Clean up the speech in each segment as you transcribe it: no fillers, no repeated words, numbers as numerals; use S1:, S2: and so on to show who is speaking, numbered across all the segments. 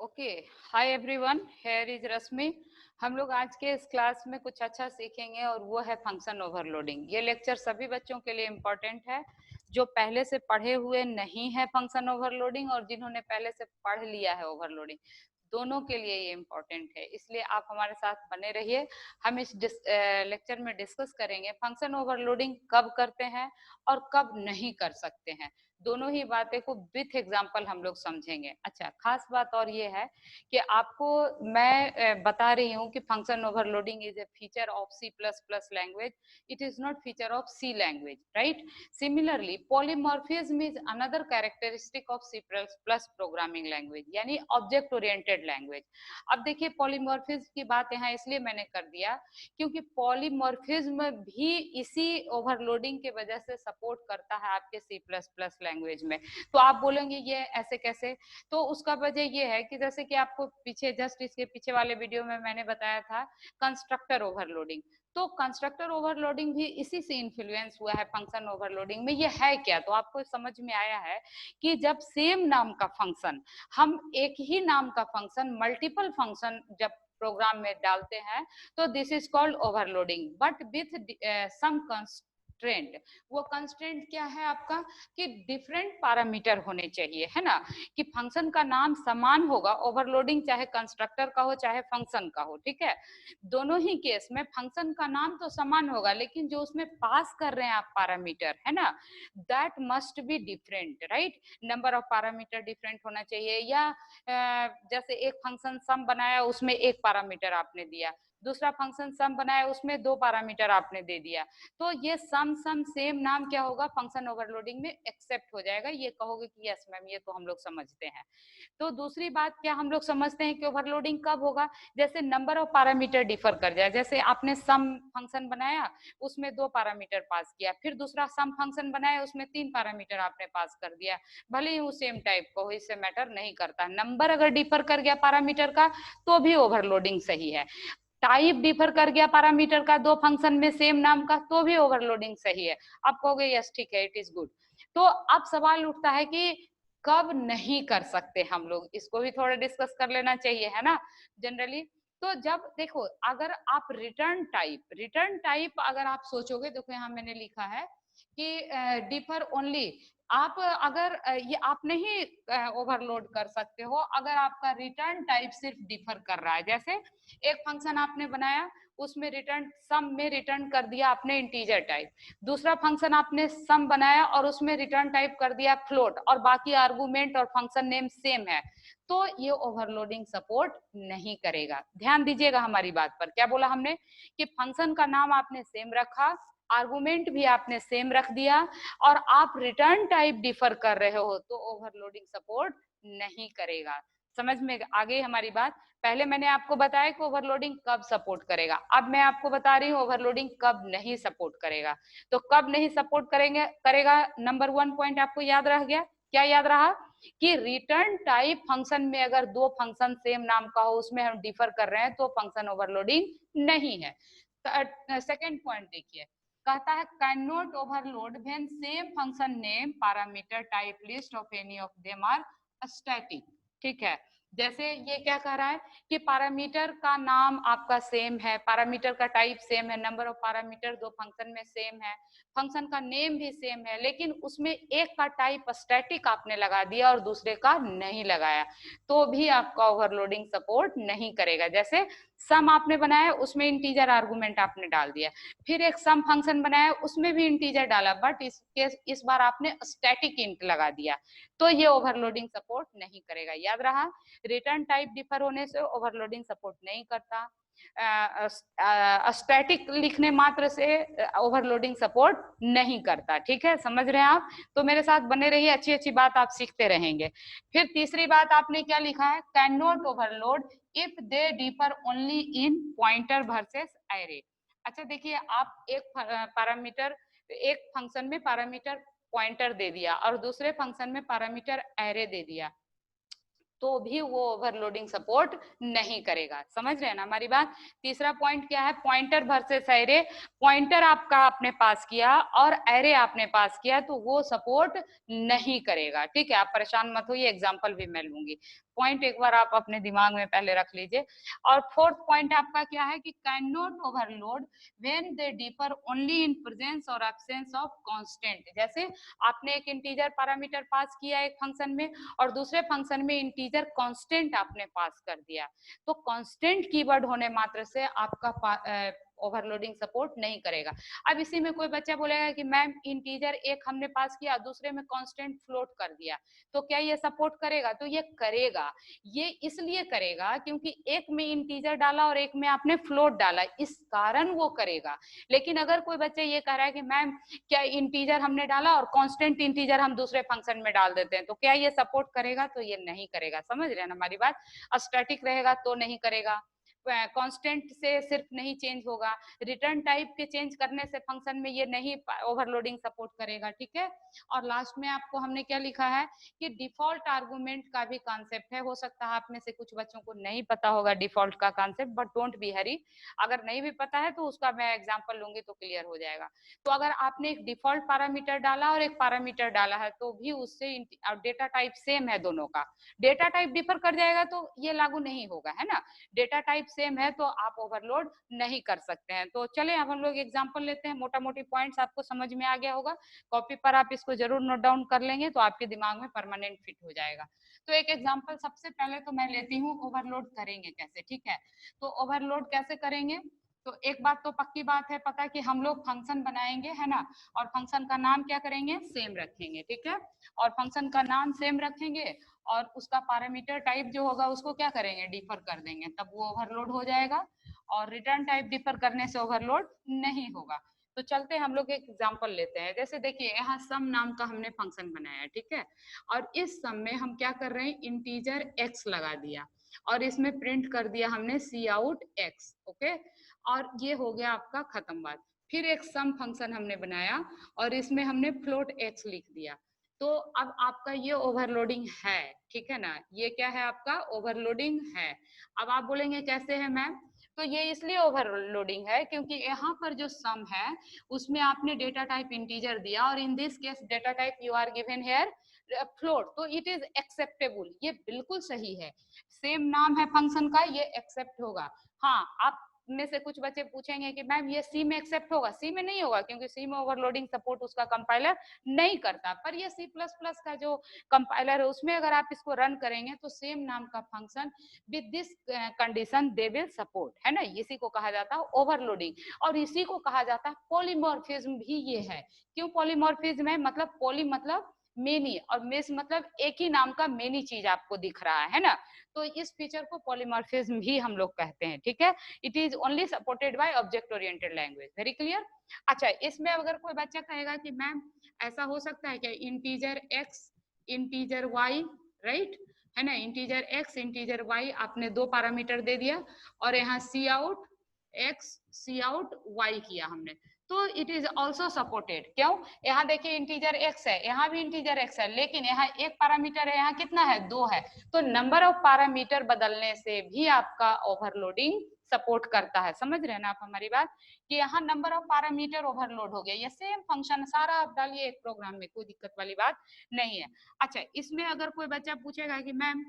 S1: Okay, hi everyone, here is Rashmi. हम लोग आज के इस क्लास में कुछ अच्छा सीखेंगे और वो है फंक्शन ओवरलोडिंग। ये लेक्चर सभी बच्चों के लिए इम्पोर्टेंट है जो पहले से पढ़े हुए नहीं है फंक्शन ओवरलोडिंग और जिन्होंने पहले से पढ़ लिया है ओवरलोडिंग, दोनों के लिए ये इम्पोर्टेंट है। इसलिए आप हमारे साथ बने रहिए। हम इस लेक्चर में डिस्कस करेंगे फंक्शन ओवरलोडिंग कब करते हैं और कब नहीं कर सकते हैं। दोनों ही बातें को विथ एग्जांपल हम लोग समझेंगे। अच्छा, खास बात और ये है कि आपको मैं बता रही हूँ कि function overloading is a feature of C plus plus language, it is not feature of C language, right. Similarly polymorphism is another characteristic of C plus plus programming language, यानी ऑब्जेक्ट ओरिएंटेड लैंग्वेज। अब देखिए, polymorphism की बात यहाँ इसलिए मैंने कर दिया क्योंकि पॉलीमॉर्फिज्म भी इसी ओवरलोडिंग के वजह से सपोर्ट करता है आपके सी प्लस प्लस लैंग्वेज में। तो आप बोलेंगे ये ऐसे कैसे, तो उसका वजह ये है कि जैसे कि आपको पीछे जस्ट इसके पीछे वाले वीडियो में मैंने बताया था कंस्ट्रक्टर ओवरलोडिंग। तो कंस्ट्रक्टर ओवरलोडिंग भी इसी से इन्फ्लुएंस हुआ है फंक्शन ओवरलोडिंग में। ये है क्या, तो आपको समझ में आया है कि जब सेम नाम का फंक्शन, हम एक ही नाम का फंक्शन मल्टीपल फंक्शन जब प्रोग्राम में डालते हैं तो this is called overloading, but with some constraint. वो कंस्ट्रेंट क्या है आपका कि डिफरेंट पैरामीटर होने चाहिए, है ना, कि फंक्शन का नाम समान होगा। ओवरलोडिंग चाहे कंस्ट्रक्टर का हो चाहे फंक्शन का हो, ठीक है, दोनों ही केस में फंक्शन का नाम तो समान होगा, लेकिन जो उसमें पास कर रहे हैं आप पैरामीटर, है ना, that must be different, right. Number of parameter different होना चाहिए, या जैसे एक फंक्शन सम बनाया उसमें एक पैरामीटर आपने दिया, दूसरा फंक्शन सम बनाया उसमें दो पैरामीटर आपने दे दिया, तो ये सम सम सेम नाम क्या होगा, फंक्शन ओवरलोडिंग में एक्सेप्ट हो जाएगा। ये कहोगे कि यस मैम, ये तो हम लोग समझते हैं। तो दूसरी बात क्या हम लोग समझते हैं कि ओवरलोडिंग कब होगा, जैसे नंबर ऑफ पैरामीटर डिफर कर जाए। जैसे आपने सम फंक्शन बनाया, उसमें दो पैरामीटर पास किया, फिर दूसरा सम फंक्शन बनाया, उसमें तीन पैरामीटर आपने पास कर दिया, भले ही वो सेम टाइप का हो, इससे मैटर नहीं करता। नंबर अगर डिफर कर गया पैरामीटर का तो भी ओवरलोडिंग सही है। टाइप डिफर कर गया पैरामीटर का दो फंक्शन में सेम नाम का तो भी ओवरलोडिंग सही है। आप कहोगे यस ठीक है, इट इज गुड। तो अब सवाल उठता है कि कब नहीं कर सकते हम लोग, इसको भी थोड़ा डिस्कस कर लेना चाहिए, है ना, जनरली। तो जब देखो, अगर आप रिटर्न टाइप अगर आप सोचोगे, देखो यहाँ मैंने लिखा है कि डिफर ओनली, आप अगर ये आप नहीं ओवरलोड कर सकते हो अगर आपका रिटर्न टाइप सिर्फ डिफर कर रहा है। जैसे एक फंक्शन आपने बनाया, उसमें रिटर्न सम में रिटर्न कर दिया आपने इंटीजर टाइप, दूसरा फंक्शन आपने सम बनाया और उसमें रिटर्न टाइप कर दिया फ्लोट, और बाकी आर्गुमेंट और फंक्शन नेम सेम है, तो ये ओवरलोडिंग सपोर्ट नहीं करेगा। ध्यान दीजिएगा हमारी बात पर, क्या बोला हमने कि फंक्शन का नाम आपने सेम रखा, आर्गुमेंट भी आपने सेम रख दिया, और आप रिटर्न टाइप डिफर कर रहे हो, तो ओवरलोडिंग सपोर्ट नहीं करेगा। समझ में आ गई हमारी बात। पहले मैंने आपको बताया कि ओवरलोडिंग कब सपोर्ट करेगा, अब मैं आपको बता रही हूँ ओवरलोडिंग कब नहीं सपोर्ट करेगा। तो कब नहीं सपोर्ट करेगा, नंबर वन पॉइंट आपको याद रह गया, क्या याद रहा कि रिटर्न टाइप फंक्शन में अगर दो फंक्शन सेम नाम का हो, उसमें हम डिफर कर रहे हैं, तो फंक्शन ओवरलोडिंग नहीं है। सेकेंड पॉइंट देखिए, कहता है can not overload when same function name parameter type list of any of them are static. ठीक है, जैसे ये क्या कह रहा है कि पैरामीटर का नाम आपका सेम है, पैरामीटर का टाइप सेम है, नंबर ऑफ पैरामीटर दो फंक्शन में सेम है, फंक्शन का नेम भी सेम है, लेकिन उसमें एक का टाइप स्टैटिक आपने लगा दिया और दूसरे का नहीं लगाया, तो भी आपका ओवरलोडिंग सपोर्ट नहीं करेगा। जैसे सम आपने बनाया, उसमें इंटीजर आर्गुमेंट आपने डाल दिया, फिर एक सम फंक्शन बनाया, उसमें भी इंटीजर डाला, बट इस बार आपने स्टैटिक इंट लगा दिया, तो ये ओवरलोडिंग सपोर्ट नहीं करेगा। याद रहा, रिटर्न टाइप डिफर होने से ओवरलोडिंग सपोर्ट नहीं करता, स्टैटिक लिखने मात्र से ओवरलोडिंग सपोर्ट नहीं करता। ठीक है, समझ रहे हैं आप, तो मेरे साथ बने रहिए, अच्छी अच्छी बात आप सीखते रहेंगे। फिर तीसरी बात आपने क्या लिखा है, can not overload if they differ only in pointer versus array. अच्छा देखिए, आप एक पैरामीटर, एक फंक्शन में पैरामीटर पॉइंटर दे दिया और दूसरे फंक्शन में पैरामीटर एरे दे दिया, तो भी वो ओवरलोडिंग सपोर्ट नहीं करेगा। समझ रहे हैं ना हमारी बात। तीसरा पॉइंट क्या है, पॉइंटर वर्सेस एरे। पॉइंटर आपका आपने पास किया और एरे आपने पास किया, तो वो सपोर्ट नहीं करेगा। ठीक है, आप परेशान मत होइए, एग्जांपल भी मैं लूंगी। पॉइंट एक बार आप अपने दिमाग में पहले रख लीजिए। और फोर्थ पॉइंट आपका क्या है कि can not overload when they differ only in presence और एब्सेंस ऑफ कांस्टेंट। जैसे आपने एक इंटीजर पैरामीटर पास किया एक फंक्शन में और दूसरे फंक्शन में इंटीजर कांस्टेंट आपने पास कर दिया, तो कांस्टेंट कीवर्ड होने मात्र से आपका ओवरलोडिंग सपोर्ट नहीं करेगा। अब इसी में कोई बच्चा बोलेगा कि मैम इंटीजर एक हमने पास किया दूसरे में कांस्टेंट फ्लोट कर दिया, तो क्या ये सपोर्ट करेगा? तो ये करेगा। ये इसलिए करेगा क्योंकि एक में इंटीजर डाला और एक में आपने फ्लोट डाला, इस कारण वो करेगा। लेकिन अगर कोई बच्चा ये कह रहा है कि मैम क्या इंटीजर हमने डाला और कांस्टेंट इंटीजर हम दूसरे फंक्शन में डाल देते हैं, तो क्या ये सपोर्ट करेगा? तो ये नहीं करेगा। समझ रहे हैं ना हमारी बात? स्टैटिक रहेगा तो नहीं करेगा, कांस्टेंट से सिर्फ नहीं चेंज होगा, रिटर्न टाइप के चेंज करने से फंक्शन में ये नहीं ओवरलोडिंग सपोर्ट करेगा। ठीक है। और लास्ट में आपको हमने क्या लिखा है कि डिफॉल्ट आर्गुमेंट का भी कॉन्सेप्ट है। हो सकता है आप में से कुछ बच्चों को नहीं पता होगा डिफॉल्ट का कॉन्सेप्ट, बट डोंट बी हरी, अगर नहीं भी पता है तो उसका मैं एग्जांपल लूंगी तो क्लियर हो जाएगा। तो अगर आपने एक डिफॉल्ट पैरामीटर डाला और एक पैरामीटर डाला है तो भी उससे डेटा टाइप सेम है, दोनों का डेटा टाइप डिफर कर जाएगा तो ये लागू नहीं होगा, है ना। डेटा टाइप सेम है तो आप ओवरलोड नहीं कर सकते हैं। तो चले अब हम लोग एग्जांपल लेते हैं, मोटा मोटी पॉइंट्स आपको समझ में आ गया होगा, कॉपी पर आप इसको जरूर नोट डाउन कर लेंगे तो आपके दिमाग में परमानेंट फिट हो जाएगा। तो एक एग्जांपल सबसे पहले तो मैं लेती हूँ, ओवरलोड करेंगे कैसे। ठीक है, तो ओवरलोड कैसे करेंगे, तो एक बात तो पक्की बात है पता कि हम लोग फंक्शन बनाएंगे, है ना, और फंक्शन का नाम क्या करेंगे, सेम रखेंगे। ठीक है, और फंक्शन का नाम सेम रखेंगे और उसका पैरामीटर टाइप जो होगा उसको क्या करेंगे, डिफर कर देंगे, तब वो ओवरलोड हो जाएगा। और रिटर्न टाइप डिफर करने से ओवरलोड नहीं होगा। तो चलते हम लोग एक एग्जांपल लेते हैं। जैसे देखिए यहाँ सम नाम का हमने फंक्शन बनाया है, ठीक है, और इस सम में हम क्या कर रहे हैं, इंटीजर x लगा दिया और इसमें प्रिंट कर दिया हमने सी आउट x। ओके, और ये हो गया आपका खत्म बात। फिर एक सम फंक्शन हमने बनाया और इसमें हमने फ्लोट x लिख दिया। तो अब आपका ये ओवरलोडिंग है, ठीक है ना, ये क्या है आपका ओवरलोडिंग है। अब आप बोलेंगे कैसे है मैम, तो ये इसलिए ओवरलोडिंग है क्योंकि यहाँ पर जो सम है उसमें आपने डेटा टाइप इंटीजर दिया और in this case data type you are given here float, तो इट इज एक्सेप्टेबल, ये बिल्कुल सही है। सेम नाम है फंक्शन का, ये एक्सेप्ट होगा। हाँ, आप में से कुछ बच्चे पूछेंगे कि मैम ये सी में एक्सेप्ट होगा, सी में नहीं होगा क्योंकि सी में ओवरलोडिंग सपोर्ट उसका कंपाइलर नहीं करता, पर ये सी प्लस प्लस का जो कंपाइलर है उसमें अगर आप इसको रन करेंगे तो सेम नाम का function with this condition they will support, है ना। इसी को कहा जाता है ओवरलोडिंग और इसी को कहा जाता है पॉलीमॉर्फिज्म भी। ये है क्यों पॉलीमॉर्फिज्म है, मतलब पॉली मतलब मेनी और मेस मतलब एक ही नाम का मेनी चीज आपको दिख रहा है ना, तो इस फीचर को पॉलीमॉर्फिज्म भी हम लोग कहते हैं। ठीक है, it is only supported by object oriented language. Very clear. अच्छा, इसमें अगर कोई बच्चा कहेगा कि मैम ऐसा हो सकता है क्या, integer x integer y, right, है ना, इंटीजर x इंटीजर y आपने दो पैरामीटर दे दिया और यहाँ सी आउट x सी आउट y किया हमने, तो इट इज ऑल्सो सपोर्टेड। क्यों, यहाँ देखिए इंटीजर x है, यहाँ भी इंटीजर x है, लेकिन यहाँ एक पैरामीटर है, यहाँ कितना है, दो है, तो नंबर ऑफ पैरामीटर बदलने से भी आपका ओवरलोडिंग सपोर्ट करता है। समझ रहे हैं ना आप हमारी बात, कि यहाँ नंबर ऑफ पैरामीटर ओवरलोड हो गया, ये सेम फंक्शन सारा आप डालिए एक प्रोग्राम में, कोई दिक्कत वाली बात नहीं है। अच्छा, इसमें अगर कोई बच्चा पूछेगा कि मैम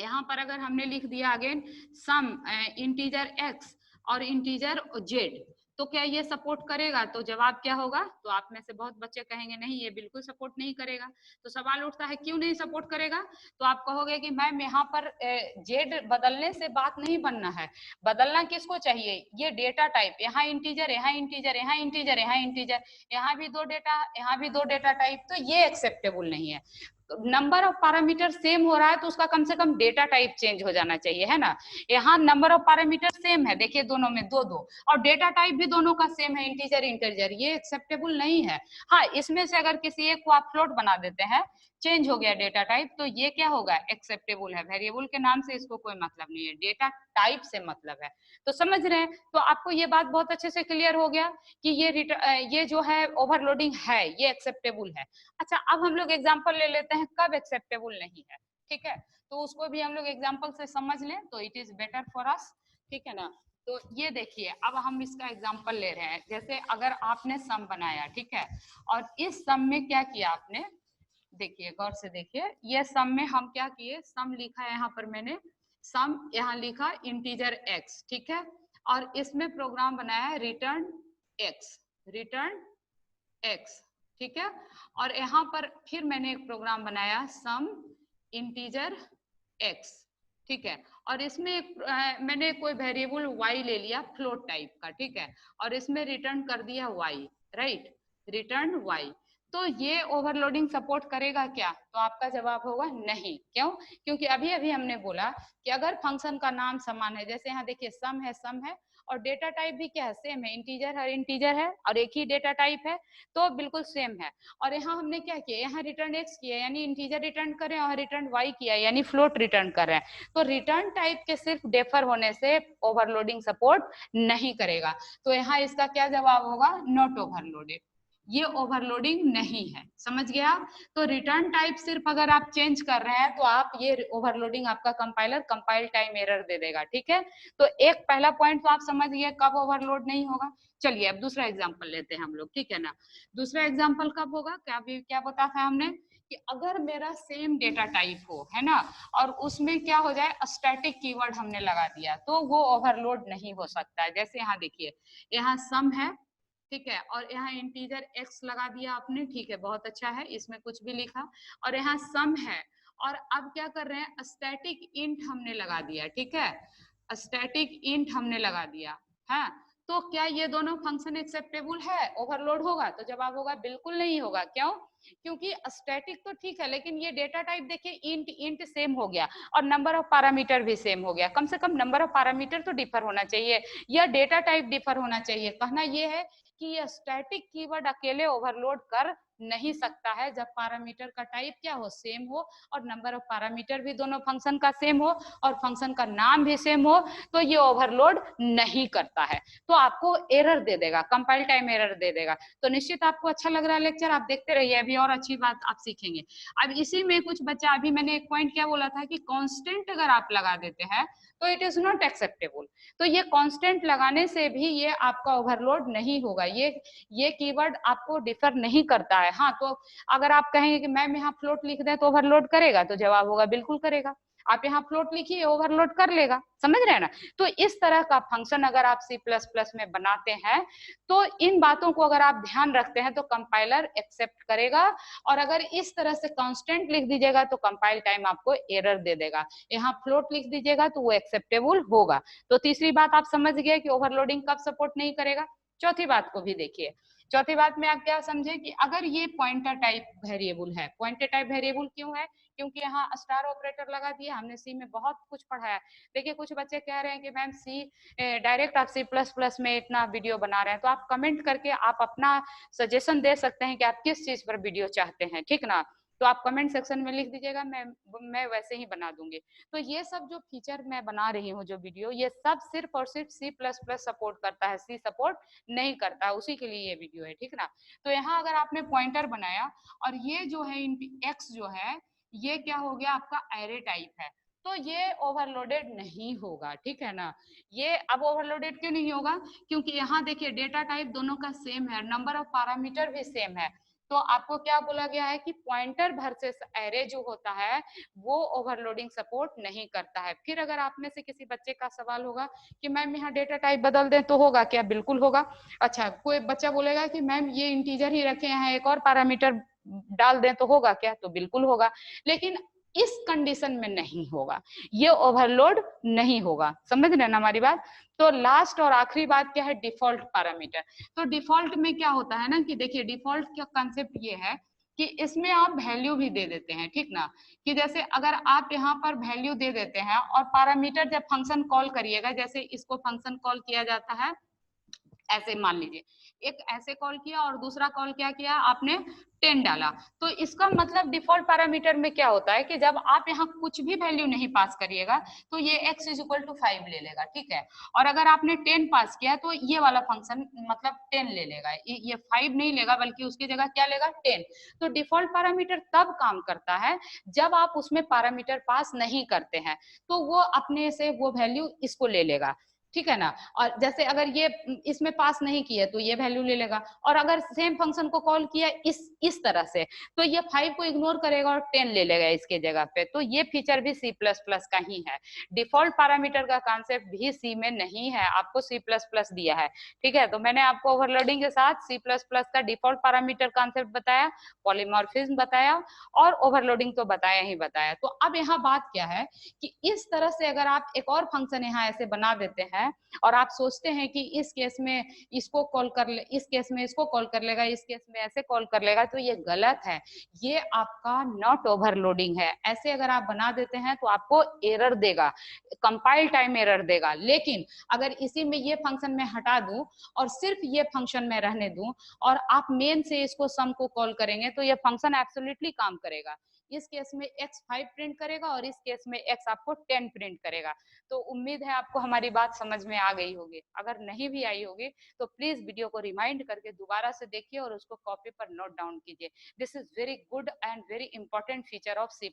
S1: यहाँ पर अगर हमने लिख दिया अगेन सम इंटीजर x और इंटीजर z, तो क्या ये सपोर्ट करेगा, तो जवाब क्या होगा, तो आप में से बहुत बच्चे कहेंगे नहीं ये बिल्कुल सपोर्ट नहीं करेगा। तो सवाल उठता है क्यों नहीं सपोर्ट करेगा, तो आप कहोगे कि मैम यहाँ पर z बदलने से बात नहीं बनना है, बदलना किसको चाहिए, ये डेटा टाइप, यहाँ इंटीजर यहाँ इंटीजर यहाँ इंटीजर यहाँ इंटीजर, यहाँ भी दो डेटा यहाँ भी दो डेटा टाइप, तो ये एक्सेप्टेबल नहीं है। नंबर ऑफ पैरामीटर सेम हो रहा है तो उसका कम से कम डेटा टाइप चेंज हो जाना चाहिए, है ना। यहाँ नंबर ऑफ पैरामीटर सेम है, देखिए दोनों में दो दो, और डेटा टाइप भी दोनों का सेम है, इंटीजर इंटीजर, ये एक्सेप्टेबल नहीं है। हाँ, इसमें से अगर किसी एक को आप फ्लोट बना देते हैं, चेंज हो गया डेटा टाइप, तो ये क्या होगा, एक्सेप्टेबल है। वेरिएबल के नाम से इसको कोई मतलब नहीं है, डेटा टाइप से मतलब है। तो समझ रहे हैं, तो आपको ये बात बहुत अच्छे से क्लियर हो गया कि ये जो है ओवरलोडिंग है, ये एक्सेप्टेबल है। अच्छा, अब हम लोग एग्जांपल ले लेते हैं कब एक्सेप्टेबल नहीं है, ठीक है, तो उसको भी हम लोग एग्जांपल से समझ लें तो it is better for us, ठीक है ना। तो ये देखिए, अब हम इसका एग्जांपल ले रहे हैं। जैसे अगर आपने सम बनाया, ठीक है, और इस सम में क्या किया आपने, देखिए गौर से देखिए, ये सम में हम क्या किए, सम लिखा है यहाँ पर मैंने, सम यहाँ लिखा इंटीजर एक्स, ठीक है, और इसमें प्रोग्राम बनाया है रिटर्न एक्स, रिटर्न एक्स, ठीक है, और यहाँ पर फिर मैंने एक प्रोग्राम बनाया सम इंटीजर एक्स, ठीक है, और इसमें एक मैंने कोई वेरिएबल y ले लिया फ्लोट टाइप का, ठीक है, और इसमें रिटर्न कर दिया y, राइट, रिटर्न y। तो ये ओवरलोडिंग सपोर्ट करेगा क्या? तो आपका जवाब होगा नहीं। क्यों? क्योंकि अभी अभी हमने बोला कि अगर फंक्शन का नाम समान है, जैसे यहाँ देखिए सम है और डेटा टाइप भी क्या है, सेम है, इंटीजर है और एक ही डेटा टाइप है, तो बिल्कुल सेम है। और यहाँ हमने क्या किया, यहाँ रिटर्न एक्स किया यानी इंटीजर रिटर्न करें, और रिटर्न वाई किया यानी फ्लोट रिटर्न कर रहे हैं। तो रिटर्न टाइप के सिर्फ डिफर होने से ओवरलोडिंग सपोर्ट नहीं करेगा। तो यहाँ इसका क्या जवाब होगा, नॉट ओवरलोडेड, ये ओवरलोडिंग नहीं है। समझ गया? तो रिटर्न टाइप सिर्फ अगर आप चेंज कर रहे हैं तो आप ये ओवरलोडिंग आपका कंपाइलर कंपाइल टाइम एरर दे देगा, ठीक है। तो एक पहला पॉइंट तो आप समझ गए कब ओवरलोड नहीं होगा। चलिए अब दूसरा एग्जांपल लेते हैं हम लोग, ठीक है ना। दूसरा एग्जांपल कब होगा, क्या बताया था हमने कि अगर मेरा सेम डेटा टाइप हो, है ना, और उसमें क्या हो जाए, स्टैटिक कीवर्ड हमने लगा दिया, तो वो ओवरलोड नहीं हो सकता है। जैसे यहाँ देखिए, यहाँ सम है, ठीक है, और यहाँ इंटीजर एक्स लगा दिया आपने, ठीक है, बहुत अच्छा है, इसमें कुछ भी लिखा, और यहाँ सम है, और अब क्या कर रहे हैं, स्टैटिक इंट हमने लगा दिया, ठीक है, स्टैटिक इंट हमने लगा दिया, हाँ। तो क्या ये दोनों फंक्शन एक्सेप्टेबल है, ओवरलोड होगा? तो जवाब होगा बिल्कुल नहीं होगा। क्यों? क्योंकि स्टैटिक तो ठीक है, लेकिन ये डेटा टाइप देखिए इंट इंट सेम हो गया और नंबर ऑफ पैरामीटर भी सेम हो गया। कम से कम नंबर ऑफ पैरामीटर तो डिफर होना चाहिए या डेटा टाइप डिफर होना चाहिए। कहना ये है कि ये स्टैटिक कीवर्ड अकेले ओवरलोड कर नहीं सकता है जब पैरामीटर का टाइप क्या हो, सेम हो, और नंबर ऑफ पैरामीटर भी दोनों फंक्शन का सेम हो और फंक्शन का नाम भी सेम हो, तो ये ओवरलोड नहीं करता है। तो आपको एरर दे देगा, कंपाइल टाइम एरर दे देगा। तो निश्चित आपको अच्छा लग रहा है लेक्चर, आप देखते रहिए, अभी और अच्छी बात आप सीखेंगे। अब इसी में कुछ बच्चा, अभी मैंने एक पॉइंट क्या बोला था कि कांस्टेंट अगर आप लगा देते हैं तो इट इज नॉट एक्सेप्टेबल। तो ये कांस्टेंट लगाने से भी ये आपका ओवरलोड नहीं होगा, ये कीवर्ड आपको डिफर नहीं करता है। हाँ, तो अगर आप कहेंगे कि मैम यहाँ फ्लोट लिख दें तो ओवरलोड करेगा, तो जवाब होगा बिल्कुल करेगा। आप यहाँ फ्लोट लिखिए, ओवरलोड कर लेगा। समझ रहे हैं ना? तो इस तरह का फंक्शन अगर आप C++ में बनाते हैं तो इन बातों को अगर आप ध्यान रखते हैं तो कंपाइलर एक्सेप्ट करेगा, और अगर इस तरह से कांस्टेंट लिख दीजिएगा तो कंपाइल टाइम आपको एरर दे देगा। यहाँ फ्लोट लिख दीजिएगा तो वो एक्सेप्टेबल होगा। तो तीसरी बात आप समझ गए कि ओवरलोडिंग कब सपोर्ट नहीं करेगा। चौथी बात को भी देखिए। चौथी बात में आप क्या समझे कि अगर ये पॉइंटर टाइप वेरिएबल है, पॉइंटर टाइप वेरिएबल क्यों है, क्योंकि यहाँ स्टार ऑपरेटर लगा दिया। हमने सी में बहुत कुछ पढ़ाया। देखिए कुछ बच्चे कह रहे हैं कि मैम सी डायरेक्ट आप C++ में इतना वीडियो बना रहे हैं, तो आप कमेंट करके आप अपना सजेशन दे सकते हैं कि आप किस चीज पर वीडियो चाहते हैं, ठीक ना। तो आप कमेंट सेक्शन में लिख दीजिएगा, मैं वैसे ही बना दूंगी। तो ये सब जो फीचर मैं बना रही हूँ, जो वीडियो, ये सब सिर्फ और सिर्फ C++ सपोर्ट करता है, सी सपोर्ट नहीं करता है, उसी के लिए ये वीडियो है, ठीक ना। तो यहाँ अगर आपने पॉइंटर बनाया और ये जो है एक्स जो है ये क्या हो गया, आपका एरे टाइप है, तो ये ओवरलोडेड नहीं होगा, ठीक है ना। ये अब ओवरलोडेड क्यों नहीं होगा, क्योंकि यहाँ देखिए डेटा टाइप दोनों का सेम है, नंबर ऑफ पैरामीटर भी सेम है। तो आपको क्या बोला गया है कि पॉइंटर वर्सेस एरे जो होता है वो ओवरलोडिंग सपोर्ट नहीं करता है। फिर अगर आप में से किसी बच्चे का सवाल होगा कि मैम यहाँ डेटा टाइप बदल दें तो होगा क्या, बिल्कुल होगा। अच्छा, कोई बच्चा बोलेगा कि मैम ये इंटीजर ही रखे हैं, एक और पैरामीटर डाल दें तो होगा क्या, तो बिल्कुल होगा, लेकिन इस कंडीशन में नहीं होगा, ये ओवरलोड नहीं होगा। समझ रहे हैं ना हमारी बात। तो लास्ट और आखिरी बात क्या है, डिफॉल्ट पैरामीटर। तो डिफॉल्ट में क्या होता है ना कि देखिए डिफॉल्ट का कंसेप्ट ये है कि इसमें आप वैल्यू भी दे देते हैं, ठीक ना। कि जैसे अगर आप यहाँ पर वैल्यू दे देते हैं और पैरामीटर जब फंक्शन कॉल करिएगा, जैसे इसको फंक्शन कॉल किया जाता है ऐसे, मान लीजिए एक ऐसे कॉल किया और दूसरा कॉल क्या किया आपने, 10 डाला, तो इसका मतलब डिफॉल्ट पैरामीटर में क्या होता है कि जब आप यहाँ कुछ भी वैल्यू नहीं पास करिएगा तो ये x = 5 ले लेगा, ठीक है। और अगर आपने 10 पास किया तो ये वाला फंक्शन मतलब 10 ले लेगा, ये 5 नहीं लेगा बल्कि उसकी जगह क्या लेगा, 10। तो डिफॉल्ट पैरामीटर तब काम करता है जब आप उसमें पैरामीटर पास नहीं करते हैं, तो वो अपने से वो वैल्यू इसको ले लेगा, ठीक है ना। और जैसे अगर ये इसमें पास नहीं किया तो ये वैल्यू ले लेगा, और अगर सेम फंक्शन को कॉल किया इस तरह से तो ये 5 को इग्नोर करेगा और 10 ले लेगा इसके जगह पे। तो ये फीचर भी सी प्लस प्लस का ही है। डिफॉल्ट पैरामीटर का कॉन्सेप्ट भी सी में नहीं है, आपको सी प्लस प्लस दिया है। ठीक है, तो मैंने आपको ओवरलोडिंग के साथ सी प्लस प्लस का डिफॉल्ट पैरामीटर कॉन्सेप्ट बताया, पॉलीमॉर्फिज्म बताया, और ओवरलोडिंग तो बताया ही बताया। तो अब यहाँ बात क्या है कि इस तरह से अगर आप एक और फंक्शन यहाँ ऐसे बना देते हैं और आप सोचते हैं कि इस केस में इसको कॉल कर ले, इस केस में इसको कॉल कर लेगा, इस केस में ऐसे कॉल कर लेगा, तो ये गलत है। ये आपका नॉट ओवरलोडिंग है। ऐसे अगर आप बना देते हैं तो आपको एरर देगा, कंपाइल टाइम एरर देगा। लेकिन अगर इसी में ये फंक्शन में हटा दूं और सिर्फ ये फंक्शन में रहने दूं और आप मेन से इसको सम को कॉल करेंगे तो ये फंक्शन एब्सोल्युटली काम करेगा। इस केस में x 5 प्रिंट करेगा और इस केस में x आपको 10 प्रिंट करेगा। तो उम्मीद है आपको हमारी बात समझ में आ गई होगी। अगर नहीं भी आई होगी तो प्लीज वीडियो को रिमाइंड करके दोबारा से देखिए और उसको कॉपी पर नोट डाउन कीजिए। This is very good and very important feature of C++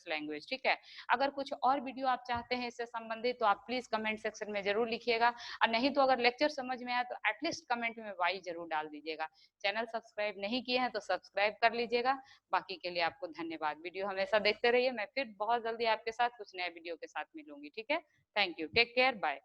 S1: language. ठीक है, अगर कुछ और वीडियो आप चाहते हैं इससे संबंधित तो आप प्लीज कमेंट सेक्शन में जरूर लिखिएगा, और नहीं तो अगर लेक्चर समझ में आया तो एटलीस्ट कमेंट में वाई जरूर डाल दीजिएगा। चैनल सब्सक्राइब नहीं किए हैं तो सब्सक्राइब कर लीजिएगा। बाकी के लिए आपको धन्यवाद। वीडियो हमेशा देखते रहिए। मैं फिर बहुत जल्दी आपके साथ कुछ नए वीडियो के साथ मिलूंगी। ठीक है, thank you, take care, bye.